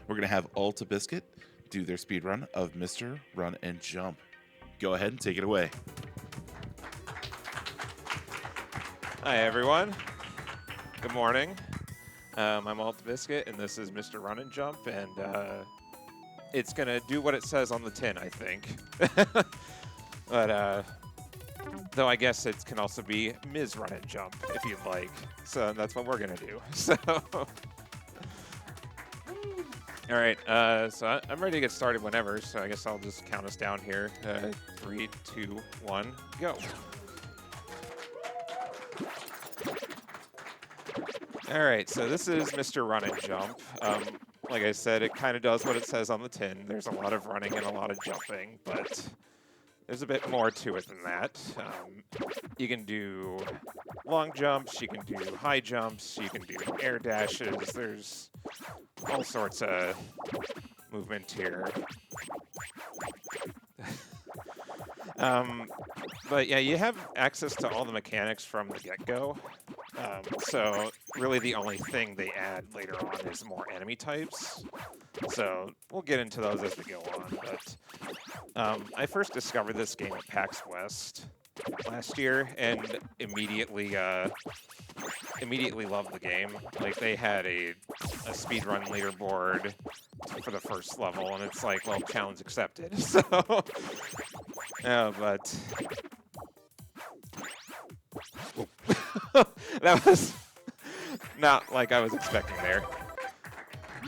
we're going to have altabiscuit do their speed run of Mr. Run and Jump. Go ahead and take it away. Hi, everyone. Good morning. I'm altabiscuit, and this is Mr. Run and Jump, and it's going to do what it says on the tin, I think. But, though I guess it can also be Ms. Run and Jump, if you'd like. So that's what we're going to do. So, all right, so I'm ready to get started whenever, so I guess I'll just count us down here. 3, 2, 1, go. All right, so this is Mr. Run and Jump. Like I said, it kind of does what it says on the tin. There's a lot of running and a lot of jumping, but there's a bit more to it than that. You can do long jumps, you can do high jumps, you can do air dashes. There's all sorts of movement here. But yeah, you have access to all the mechanics from the get-go. So really the only thing they add later on is more enemy types. So we'll get into those as we go on. But I first discovered this game at PAX West last year and immediately loved the game. Like, they had a speedrun leaderboard for the first level, and it's like, well, challenge accepted. So, but that was not like I was expecting there.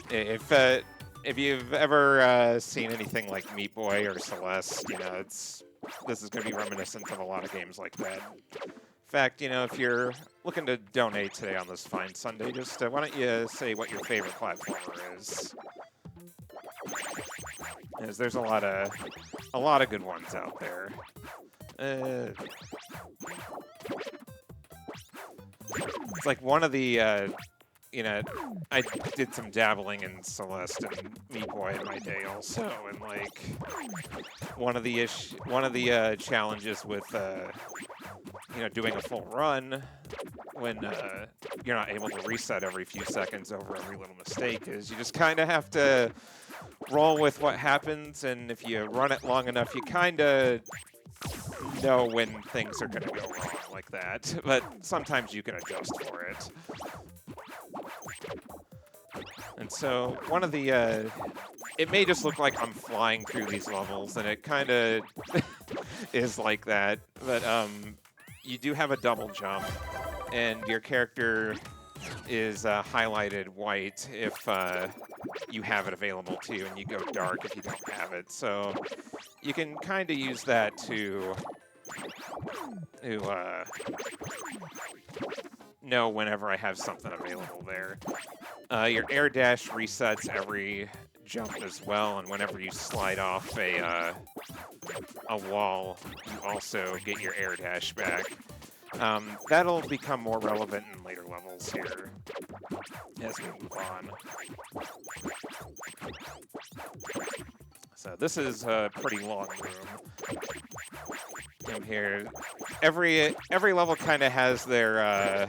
If you've ever seen anything like Meat Boy or Celeste, you know, this is going to be reminiscent of a lot of games like that. In fact, you know, if you're looking to donate today on this fine Sunday, just why don't you say what your favorite platformer is? Because there's a lot of good ones out there. It's like one of the, you know, I did some dabbling in Celeste and Meat Boy in my day also, and like one of the challenges with you know, doing a full run when you're not able to reset every few seconds over every little mistake is you just kind of have to roll with what happens, and if you run it long enough, you kind of know when things are going to go wrong like that, but sometimes you can adjust for it. And so one of the, it may just look like I'm flying through these levels, and it kind of is like that, but you do have a double jump, and your character is highlighted white if you have it available to you, and you go dark if you don't have it. So you can kind of use that to know whenever I have something available there. Your air dash resets every jump as well, and whenever you slide off a wall, you also get your air dash back. That'll become more relevant in later levels here as we move on. So this is a pretty long room. In here, every level kind of has their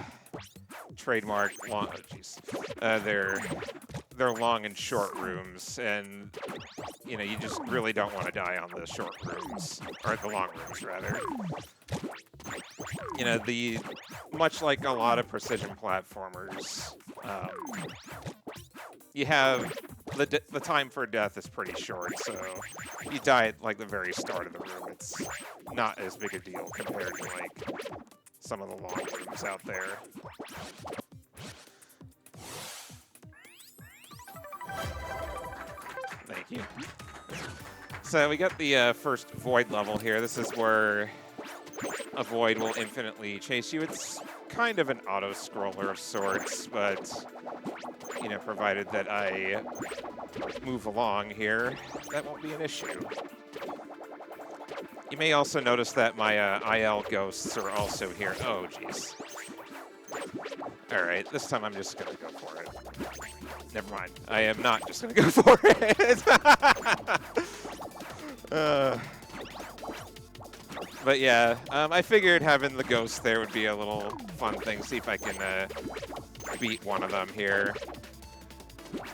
trademark long. Oh, geez, their long and short rooms, and you know, you just really don't want to die on the short rooms, or the long rooms rather. You know, much like a lot of precision platformers, you have the time for death is pretty short, so you die at like the very start of the room. It's not as big a deal compared to like some of the long rooms out there. Thank you. So we got the first void level here. This is where a void will infinitely chase you. It's kind of an auto-scroller of sorts, but, you know, provided that I move along here, that won't be an issue. You may also notice that my IL ghosts are also here. Oh, jeez. Alright, this time I'm just going to go for it. Never mind. I am not just going to go for it. But yeah, I figured having the ghost there would be a little fun thing. See if I can beat one of them here.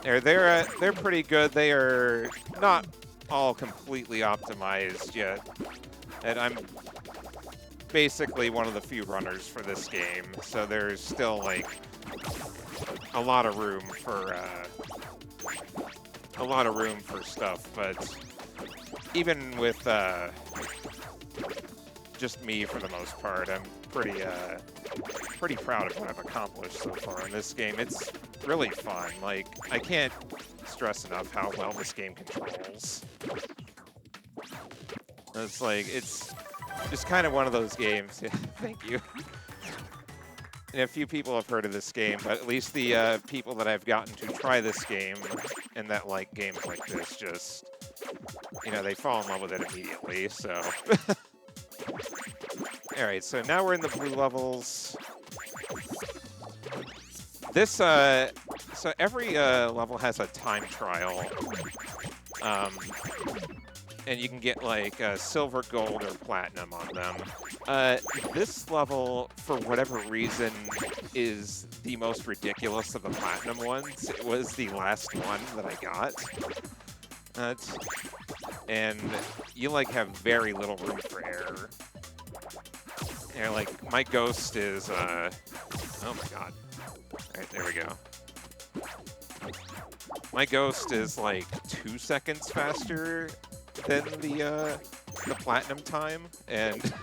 They're pretty good. They are not all completely optimized yet, and I'm basically one of the few runners for this game, so there's still like a lot of room for stuff. But even with just me for the most part, I'm pretty proud of what I've accomplished so far in this game. It's really fun. Like, I can't stress enough how well this game controls. It's just kind of one of those games. Thank you. And a few people have heard of this game, but at least the people that I've gotten to try this game and that like games like this, just, they fall in love with it immediately, so. All right, so now we're in the blue levels. This, so every level has a time trial, and you can get like silver, gold, or platinum on them. This level, for whatever reason, is the most ridiculous of the platinum ones. It was the last one that I got. And you like have very little room for error. Like my ghost is, oh my god. Alright, there we go. My ghost is like 2 seconds faster than the platinum time, and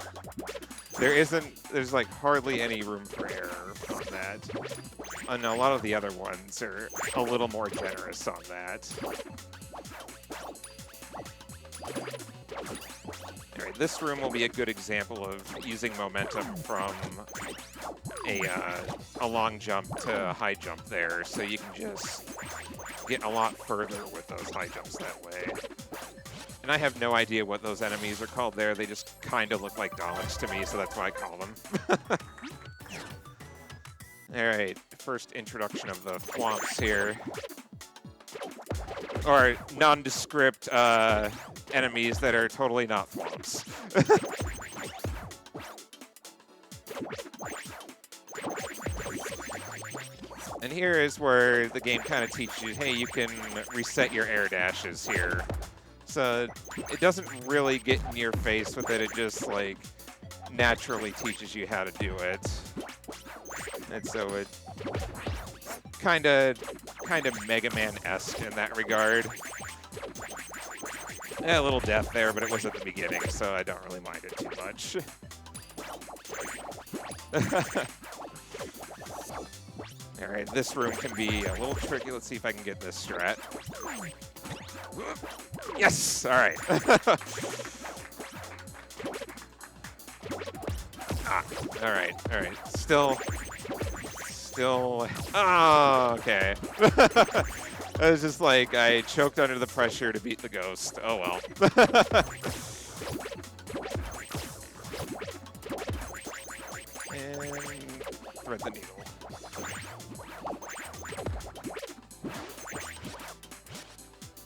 there's like hardly any room for error on that. And a lot of the other ones are a little more generous on that. Alright, this room will be a good example of using momentum from a long jump to a high jump there, so you can just get a lot further with those high jumps that way. And I have no idea what those enemies are called there. They just kind of look like Daleks to me, so that's why I call them. Alright, first introduction of the thwomps here. Or nondescript enemies that are totally not thwomps. And here is where the game kind of teaches you, hey, you can reset your air dashes here. So it doesn't really get in your face with it, it just like naturally teaches you how to do it. And so it kind of Mega Man-esque in that regard. Yeah, a little death there, but it was at the beginning, so I don't really mind it too much. Alright, this room can be a little tricky. Let's see if I can get this strat. Yes! Alright. Alright. Still. Oh, okay. I was just like, I choked under the pressure to beat the ghost. Oh well. And thread the needle.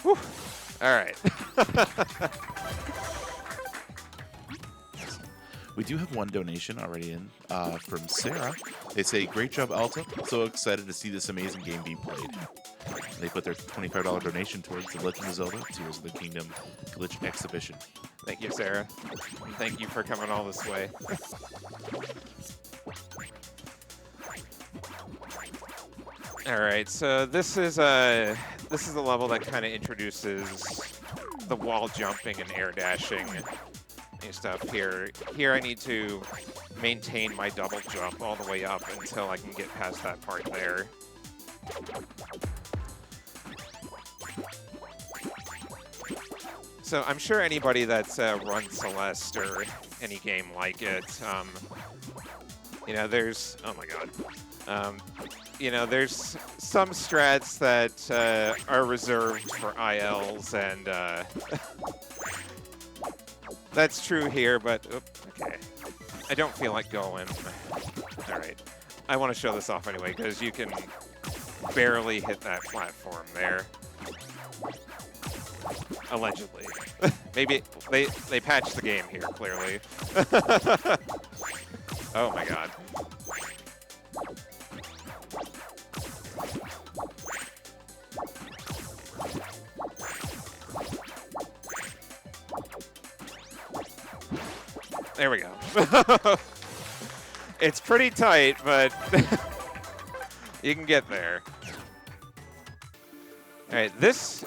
Whew. All right. We do have one donation already in from Sarah. They say, great job, Alta. So excited to see this amazing game being played. They put their $25 donation towards the Legend of Zelda Tears of the Kingdom glitch exhibition. Thank you, Sarah. And thank you for coming all this way. All right, so this is a level that kind of introduces the wall jumping and air dashing and stuff here. Here I need to maintain my double jump all the way up until I can get past that part there. So I'm sure anybody that's run Celeste or any game like it, there's, oh my god. There's some strats that are reserved for ILs, and that's true here, but, okay. I don't feel like going. All right. I want to show this off anyway, because you can barely hit that platform there. Allegedly. Maybe they patched the game here, clearly. Oh my god. There we go. It's pretty tight, but you can get there. All right, this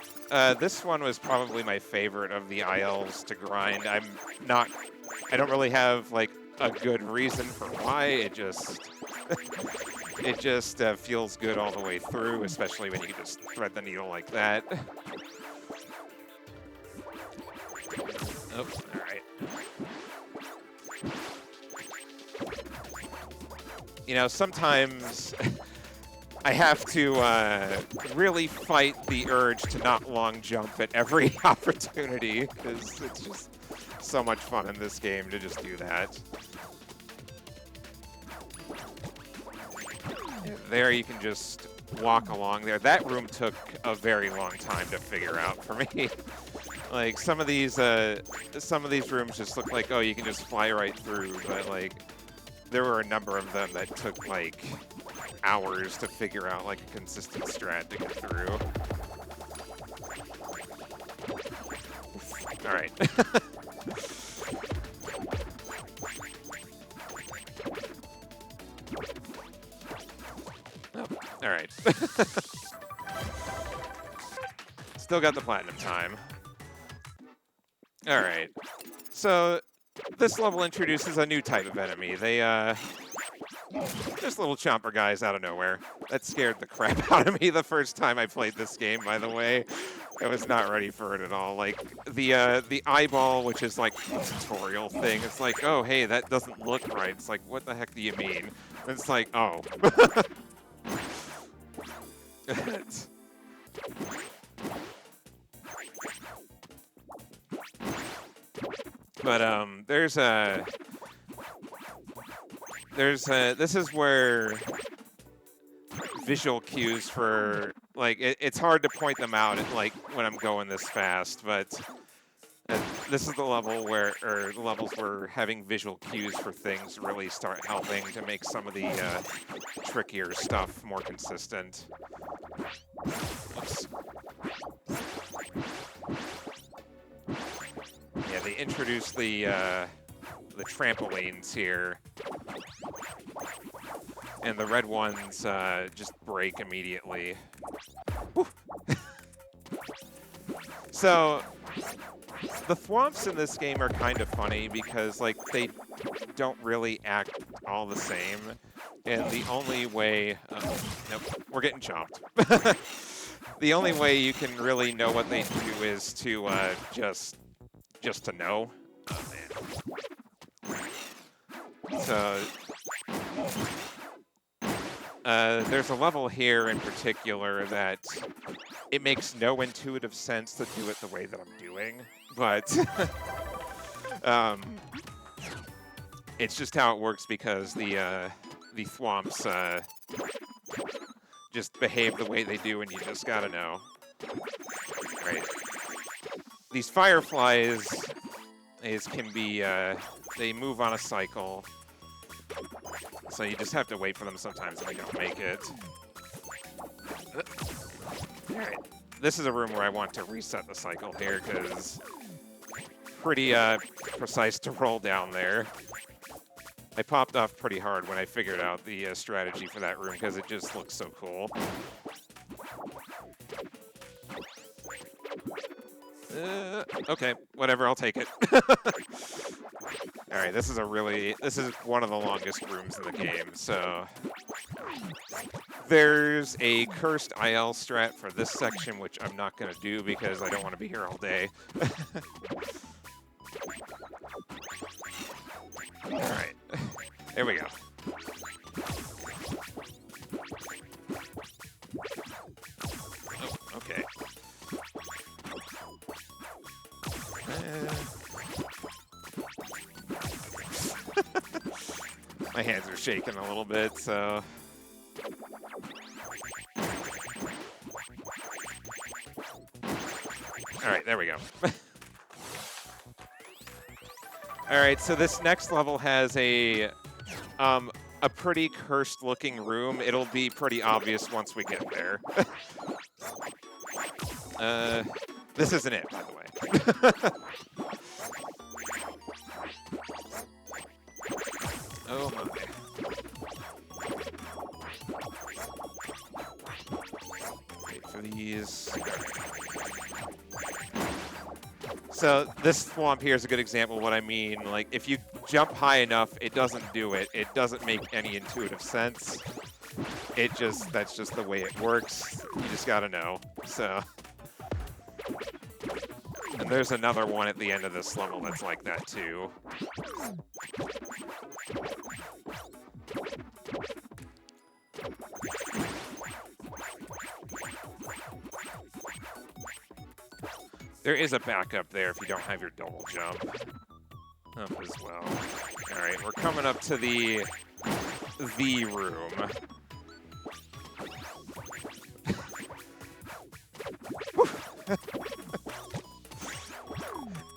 one was probably my favorite of the ILs to grind. I don't really have like a good reason for why. It just it just feels good all the way through, especially when you can just thread the needle like that. Oh, all right. You know, sometimes I have to really fight the urge to not long jump at every opportunity, because it's just so much fun in this game to just do that. And there you can just walk along there. That room took a very long time to figure out for me. Like some of these rooms just look like, oh, you can just fly right through, but like there were a number of them that took like hours to figure out like a consistent strat to get through. All right. Oh, all right. Still got the platinum time. All right. So this level introduces a new type of enemy. They just little chomper guys out of nowhere. That scared the crap out of me the first time I played this game, by the way. I was not ready for it at all. Like the eyeball, which is like a tutorial thing. It's like, oh hey, that doesn't look right. It's like, what the heck do you mean? And it's like, oh. But this is where visual cues for like it's hard to point them out at, like when I'm going this fast, but this is the level where the levels where having visual cues for things really start helping to make some of the trickier stuff more consistent. Oops. Yeah, they introduced the trampolines here, and the red ones just break immediately. So the thwomps in this game are kind of funny because like they don't really act all the same, and the only way nope, we're getting chomped. The only way you can really know what they do is to just to know. Oh man. So there's a level here in particular that it makes no intuitive sense to do it the way that I'm doing, but it's just how it works because the thwomps just behave the way they do, and you just gotta know. Right. These fireflies can be they move on a cycle, so you just have to wait for them sometimes and they don't make it. All right, this is a room where I want to reset the cycle here because pretty precise to roll down there. I popped off pretty hard when I figured out the strategy for that room because it just looks so cool. Okay, whatever, I'll take it. All right, this is one of the longest rooms in the game, so there's a cursed IL strat for this section, which I'm not going to do because I don't want to be here all day. All right, there we go. Oh, okay. My hands are shaking a little bit, so... Alright, there we go. Alright, so this next level has a pretty cursed-looking room. It'll be pretty obvious once we get there. This isn't it, by the way. Oh my. Wait for these. So this swamp here is a good example of what I mean. Like, if you jump high enough, it doesn't do it. It doesn't make any intuitive sense. That's just the way it works. You just gotta know. So, and there's another one at the end of this level that's like that too. There is a backup there if you don't have your double jump up as well. All right, we're coming up to the room.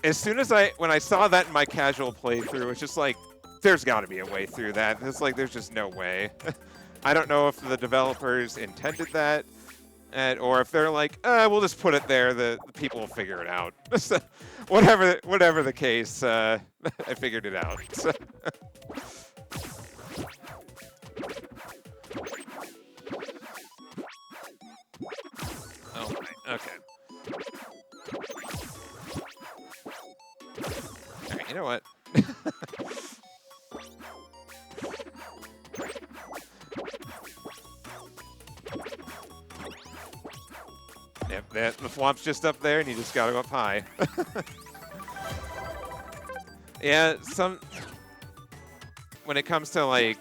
As soon as when I saw that in my casual playthrough, it's just like, there's got to be a way through that. It's like, there's just no way. I don't know if the developers intended that. Or if they're like, we'll just put it there, the people will figure it out. So, whatever the case, I figured it out. So. Oh my, okay. All right, you know what? Yep, the swamp's just up there, and you just gotta go up high. Yeah, when it comes to like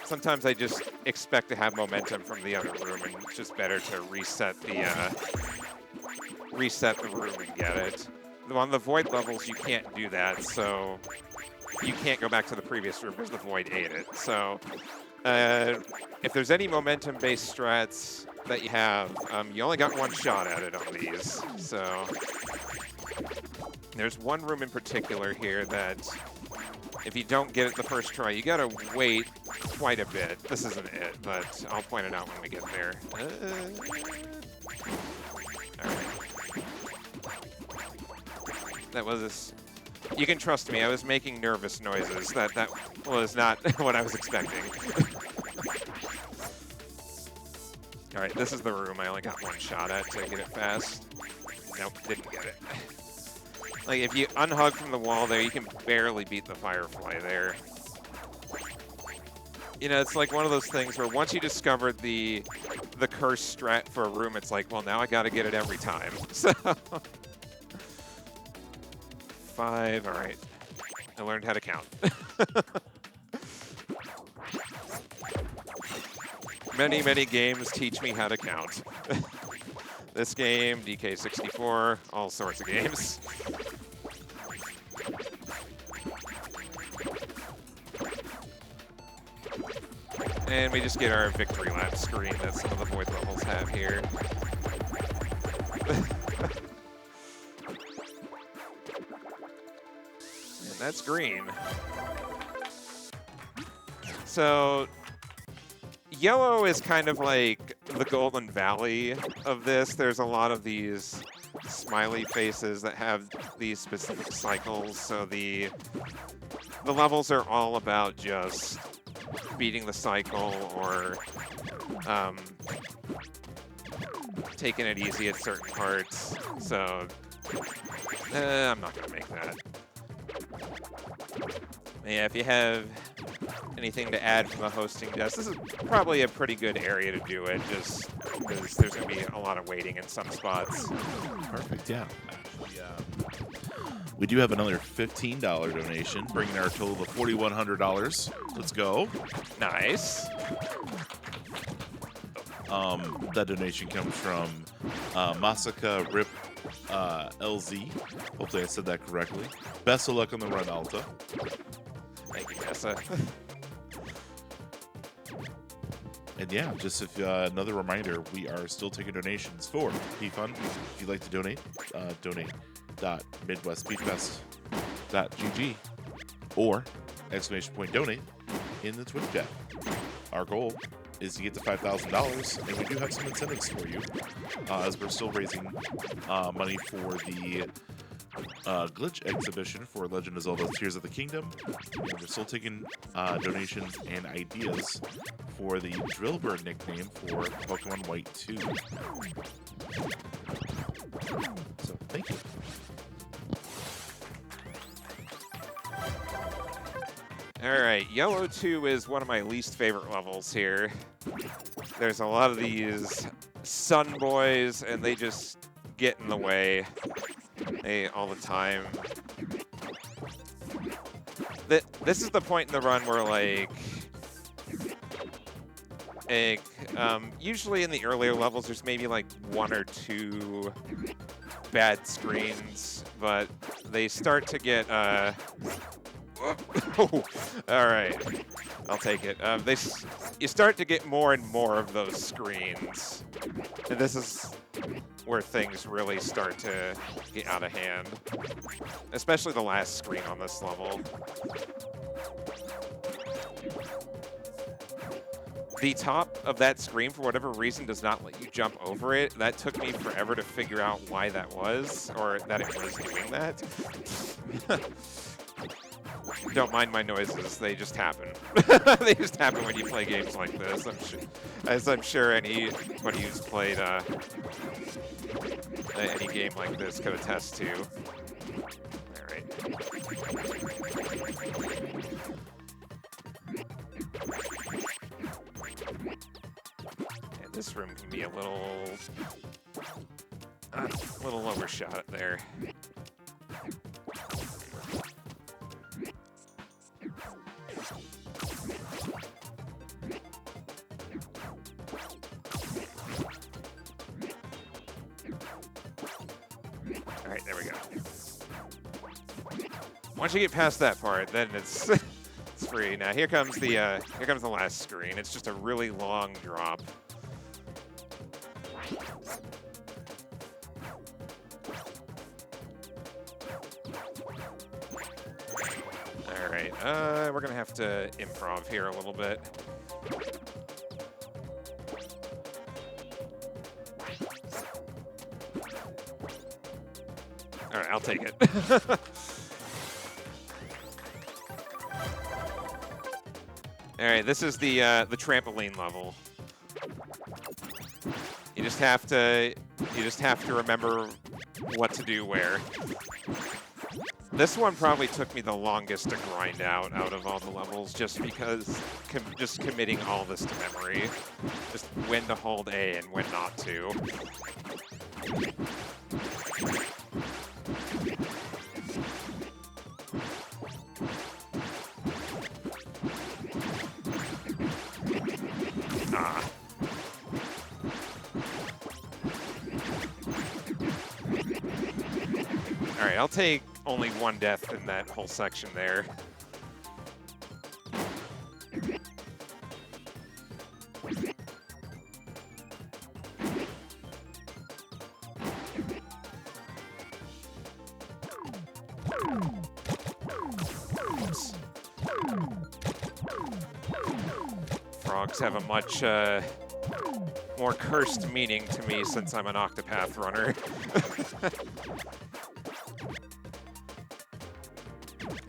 sometimes I just expect to have momentum from the other room, and it's just better to reset the room and get it. On the void levels, you can't do that, so you can't go back to the previous room because the void ate it. So if there's any momentum-based strats that you have, you only got one shot at it on these. So there's one room in particular here that if you don't get it the first try, you gotta wait quite a bit. This isn't it, but I'll point it out when we get there. All right. That was you can trust me, I was making nervous noises. That was not what I was expecting. All right, this is the room I only got one shot at to get it fast. Nope, didn't get it. Like, if you unhug from the wall there, you can barely beat the Firefly there. You know, it's like one of those things where once you discovered the curse strat for a room, it's like, well, now I gotta get it every time. So 5, all right. I learned how to count. Many, many games teach me how to count. This game, DK64, all sorts of games. And we just get our victory lap screen that some of the void levels have here. And that's green. So yellow is kind of like the Golden Valley of this. There's a lot of these smiley faces that have these specific cycles. So the levels are all about just beating the cycle or taking it easy at certain parts. So I'm not going to make that. Yeah, if you have anything to add from the hosting desk, this is probably a pretty good area to do it, just because there's going to be a lot of waiting in some spots. Perfect, yeah. Actually, we do have another $15 donation, bringing our total to $4,100. Let's go. Nice. That donation comes from Masaka Rip LZ. Hopefully I said that correctly. Best of luck on the run, Alta. Thank you, Nessa. And yeah, just if another reminder, we are still taking donations for P-Fund. If you'd like to donate, donate.midwestspeedfest.gg or !donate in the Twitch chat. Our goal is to get to $5,000, and we do have some incentives for you as we're still raising money for the glitch exhibition for Legend of Zelda Tears of the Kingdom. And we're still taking donations and ideas for the Drillbur nickname for Pokemon White 2. So, thank you. Alright, Yellow 2 is one of my least favorite levels here. There's a lot of these sun boys, and they just get in the way all the time. This is the point in the run where, like, usually in the earlier levels, there's maybe like 1 or 2 bad screens, but they start to get, oh, all right, I'll take it. You start to get more and more of those screens, and this is where things really start to get out of hand, especially the last screen on this level. The top of that screen, for whatever reason, does not let you jump over it. That took me forever to figure out why that was, or that it was doing that. Don't mind my noises, they just happen. They just happen when you play games like this, as I'm sure anybody who's played any game like this could attest to. Alright. And this room can be a little overshot there. Alright, there we go. Once you get past that part, then it's it's free. Now here comes the last screen. It's just a really long drop. Alright, we're gonna have to improv here a little bit. Alright, I'll take it. Alright, this is the trampoline level. You just have to remember what to do where. This one probably took me the longest to grind out of all the levels, just because just committing all this to memory. Just when to hold A and when not to. Ah. Alright, I'll take only 1 death in that whole section there. Frogs have a much more cursed meaning to me since I'm an Octopath runner.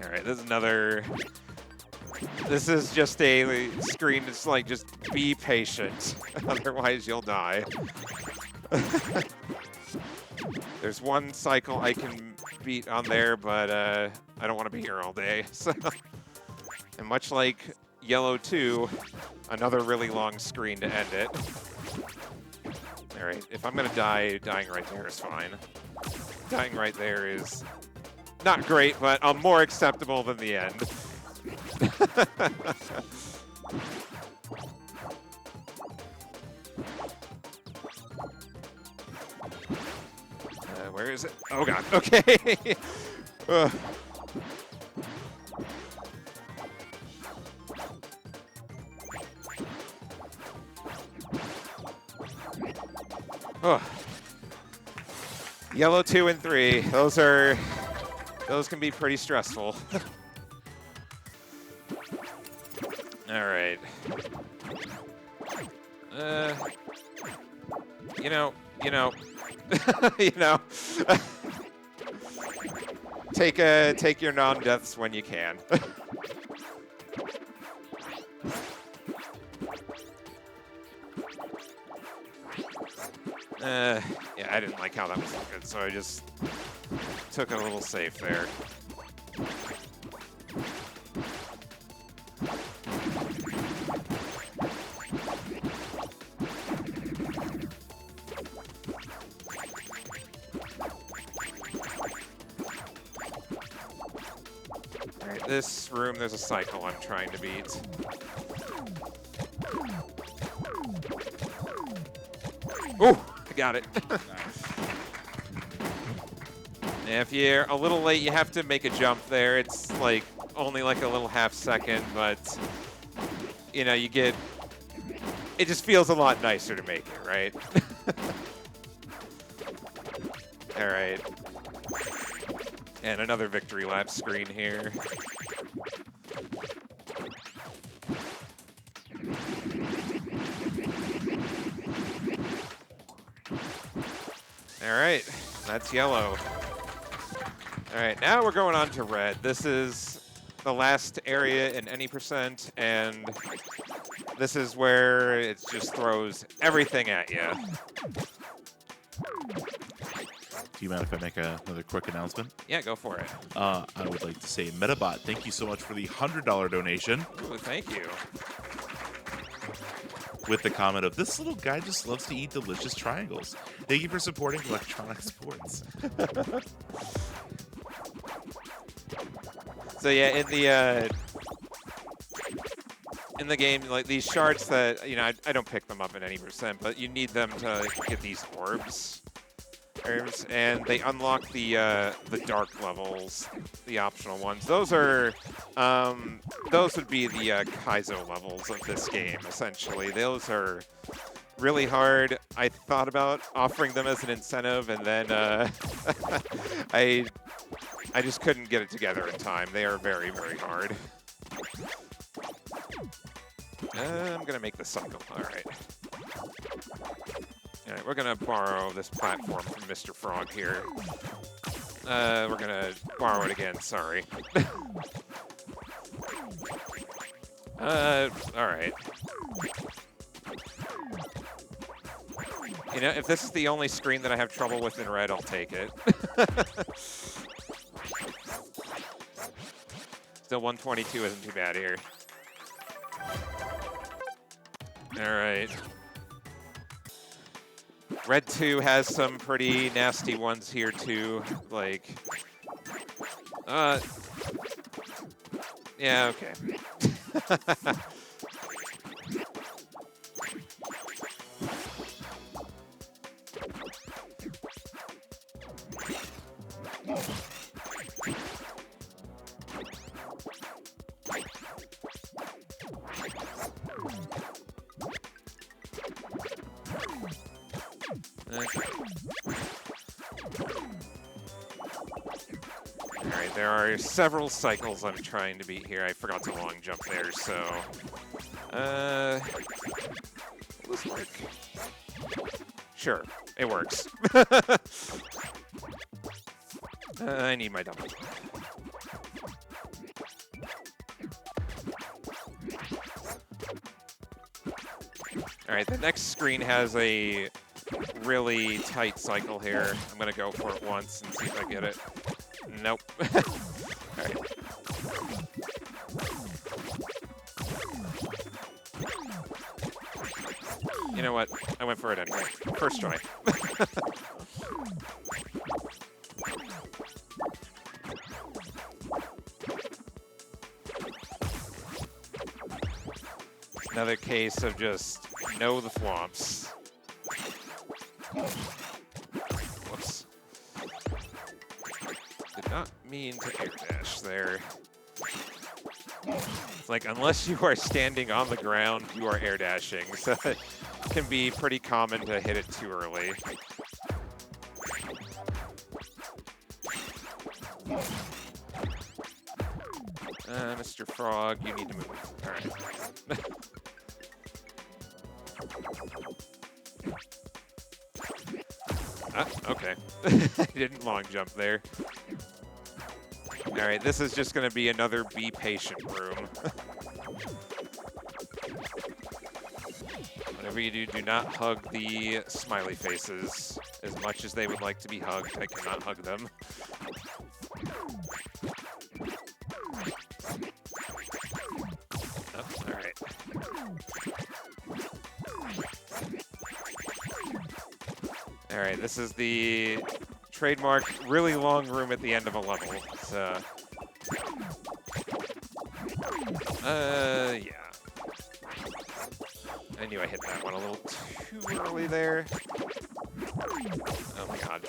Alright, this is just a screen that's like, just be patient, otherwise you'll die. There's 1 cycle I can beat on there, but I don't want to be here all day. So, and much like Yellow 2, another really long screen to end it. Alright, if I'm gonna die, dying right there is fine. Dying right there is not great, but more acceptable than the end. Where is it? Oh god, okay. Oh. Yellow 2 and 3, those can be pretty stressful. All right. You know. take your non-deaths when you can. Yeah, I didn't like how that was looking, so I just took it a little safe there. All right, this room, there's a cycle I'm trying to beat. Oh, I got it. If you're a little late, you have to make a jump there. It's like only like a little half second, but you know, you get, it just feels a lot nicer to make it, right? All right. And another victory lap screen here. All right, that's yellow. All right, now we're going on to red. This is the last area in any percent, and this is where it just throws everything at you. Do you mind if I make another quick announcement? Yeah, go for it. I would like to say, Metabot, thank you so much for the $100 donation. Ooh, thank you. With the comment of, this little guy just loves to eat delicious triangles. Thank you for supporting electronic sports. So yeah, in the game, like these shards that, you know, I don't pick them up at any percent, but you need them to get these orbs, and they unlock the dark levels, the optional ones. Those are those would be the Kaizo levels of this game, essentially. Those are really hard. I thought about offering them as an incentive, and then I just couldn't get it together in time. They are very, very hard. I'm gonna make the cycle. All right. All right, we're gonna borrow this platform from Mr. Frog here. We're gonna borrow it again. Sorry. All right. You know, if this is the only screen that I have trouble with in red, I'll take it. Still 122 isn't too bad here. All right. Red 2 has some pretty nasty ones here too, like, yeah, okay. Alright, there are several cycles I'm trying to beat here. I forgot to long jump there, so... will this work? Sure, it works. I need my double jump. Alright, the next screen has a really tight cycle here. I'm gonna go for it once and see if I get it. Nope. Alright. You know what? I went for it anyway. First try. Another case of just know the thwomps. Whoops. Did not mean to air dash there. It's like, unless you are standing on the ground, you are air dashing. So it can be pretty common to hit it too early. Mr. Frog, you need to move. All right. Okay. I didn't long jump there. All right, this is just going to be another be patient room. Whatever you do, do not hug the smiley faces. As much as they would like to be hugged, I cannot hug them. Oh, all right. All right, this is the trademark really long room at the end of a level. So, yeah. I knew I hit that one a little too early there. Oh my god.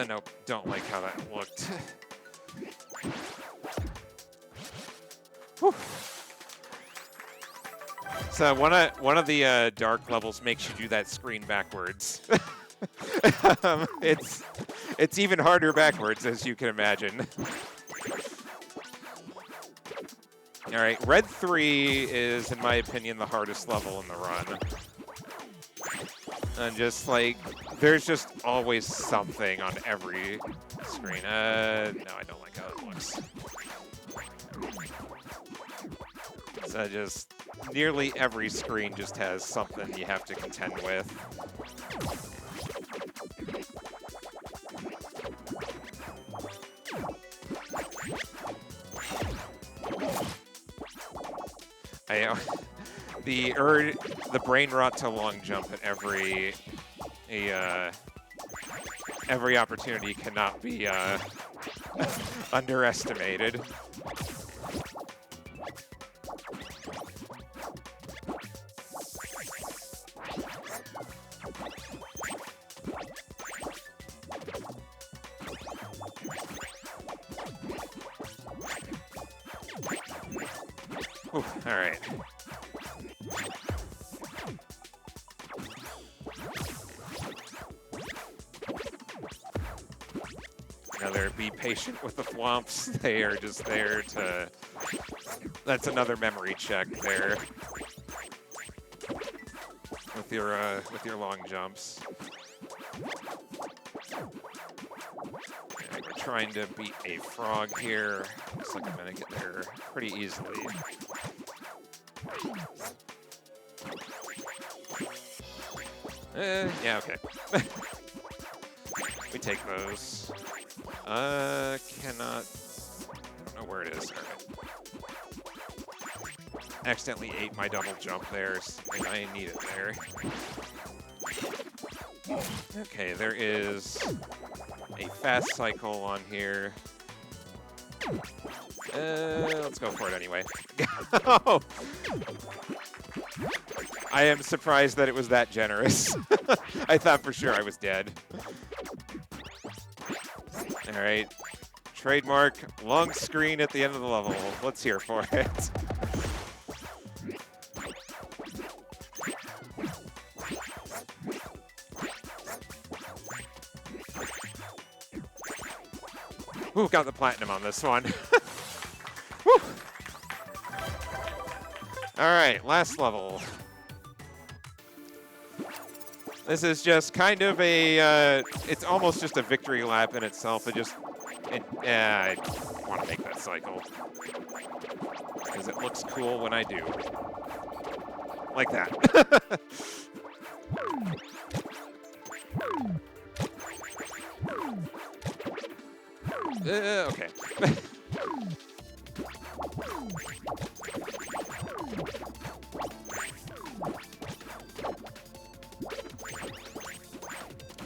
Nope, don't like how that looked. Whew. So one of the dark levels makes you do that screen backwards. It's even harder backwards, as you can imagine. All right, Red 3 is, in my opinion, the hardest level in the run. And just like, there's just always something on every screen. No, I don't like how it looks. So just nearly every screen just has something you have to contend with. The brain rot to long jump at every opportunity cannot be underestimated. Whew, all right. Another be patient with the flumps. They are just there to... That's another memory check there. With your long jumps. Okay, we're trying to beat a frog here. Looks like I'm gonna get there pretty easily. Yeah, okay. We take those. Cannot... I don't know where it is. All right. Accidentally ate my double jump there, and I need it there. Okay, there is a fast cycle on here. Let's go for it anyway. Oh! I am surprised that it was that generous. I thought for sure I was dead. All right. Trademark long screen at the end of the level. Let's hear for it. Ooh, got the platinum on this one. Woo. All right, last level. This is just kind of a, it's almost just a victory lap in itself. I want to make that cycle. Because it looks cool when I do. Like that. Okay.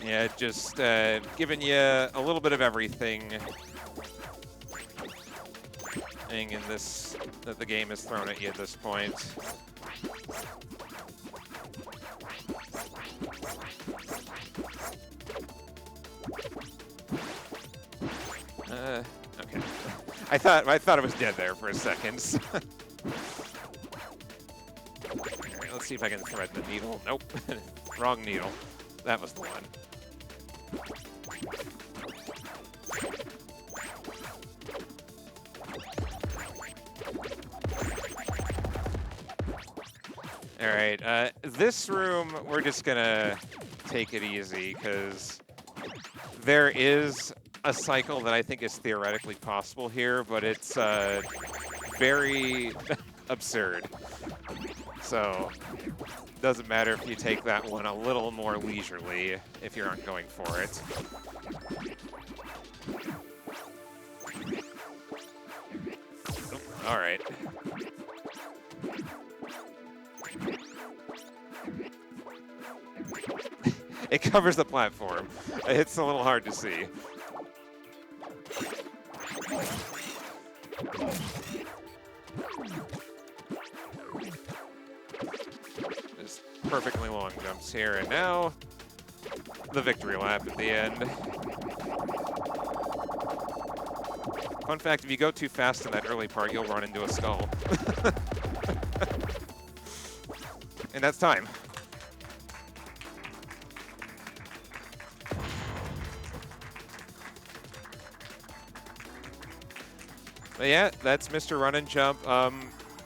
Yeah, just giving you a little bit of everything in this that the game has thrown at you at this point. Okay. I thought it was dead there for a second. Alright, let's see if I can thread the needle. Nope. Wrong needle. That was the one. All right, this room, we're just gonna take it easy because there is a cycle that I think is theoretically possible here, but it's very absurd. So doesn't matter if you take that one a little more leisurely if you aren't going for it. Oh, all right. It covers the platform. It's a little hard to see. Just perfectly long jumps here, and now the victory lap at the end. Fun fact, if you go too fast in that early part, you'll run into a skull. And that's time. But yeah, that's Mr. Run and Jump.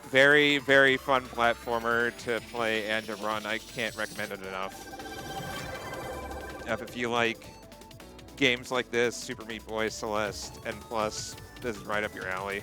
Very, very fun platformer to play and to run. I can't recommend it enough. If you like games like this, Super Meat Boy, Celeste, and Plus, this is right up your alley.